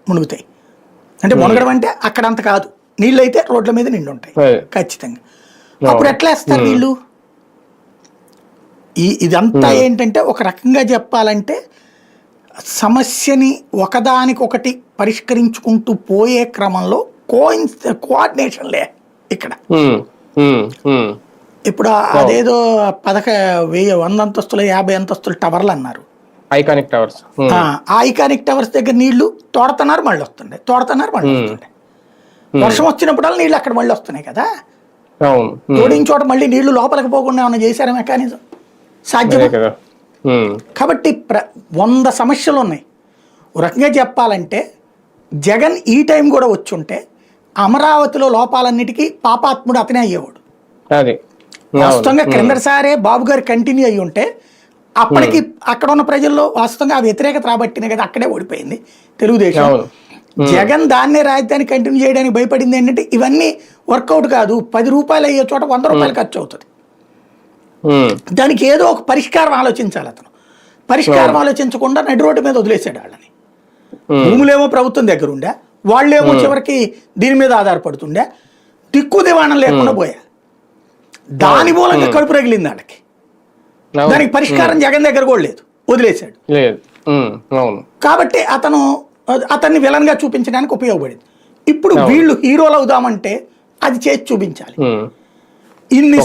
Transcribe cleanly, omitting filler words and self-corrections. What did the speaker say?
మునుగుతాయి. అంటే మునగడం అంటే అక్కడ అంత కాదు, నీళ్ళు అయితే రోడ్ల మీద నిండు ఉంటాయి ఖచ్చితంగా. అప్పుడు ఎట్లా వేస్తారు వీళ్ళు? ఇదంతా ఏంటంటే ఒక రకంగా చెప్పాలంటే సమస్యని ఒకదానికొకటి పరిష్కరించుకుంటూ పోయే క్రమంలో కోఆర్డినేషన్ లే ఇక్కడ. ఇప్పుడు అదేదో 100 అంతస్తులు 50 అంతస్తులు టవర్లు అన్నారు, ఐకానిక్ టవర్స్. ఆ ఐకానిక్ టవర్స్ దగ్గర నీళ్లు తోడుతున్నారు, మళ్ళీ వస్తుండే, తోడుతున్నారు, మళ్ళీ వస్తుండే. వర్షం వచ్చినప్పుడల్లా నీళ్ళు అక్కడ మళ్ళీ వస్తున్నాయి కదా. తోడిన చోట మళ్ళీ నీళ్లు లోపలికి పోకుండా ఏమైనా చేశారా మెకానిజం? సాధ్యమే. కాబట్టి 100 సమస్యలు ఉన్నాయి. ఒక రకంగా చెప్పాలంటే జగన్ ఈ టైం కూడా వచ్చి ఉంటే అమరావతిలో లోపాలన్నిటికీ పాపాత్ముడు అతనే అయ్యేవాడు. వాస్తవంగా క్రిందసారే బాబు గారు కంటిన్యూ అయ్యి ఉంటే అప్పటికి అక్కడ ఉన్న ప్రజల్లో వాస్తవంగా ఆ వ్యతిరేకత రాబట్టినే కదా అక్కడే ఓడిపోయింది తెలుగుదేశం. జగన్ దాన్నే రాజధాని కంటిన్యూ చేయడానికి భయపడింది ఏంటంటే ఇవన్నీ వర్కౌట్ కాదు, 10 రూపాయలు అయ్యే చోట 100 రూపాయలు ఖర్చు అవుతుంది. దానికి ఏదో ఒక పరిష్కారం ఆలోచించాలి. అతను పరిష్కారం ఆలోచించకుండా నడి రోడ్డు మీద వదిలేసాడు వాళ్ళని. భూములేమో ప్రభుత్వం దగ్గర ఉండే, వాళ్ళేమో చివరికి దీని మీద ఆధారపడుతుండే, దిక్కు దివాణం లేకుండా పోయా. దాని మూలంగా కడుపు రగిలింది వాళ్ళకి. దానికి పరిష్కారం జగన్ దగ్గర కూడా లేదు, వదిలేశాడు. కాబట్టి అతన్ని విలన్ గా చూపించడానికి ఉపయోగపడింది. ఇప్పుడు వీళ్ళు హీరోలు అవుదామంటే అది చేసి చూపించాలి. ఇన్ని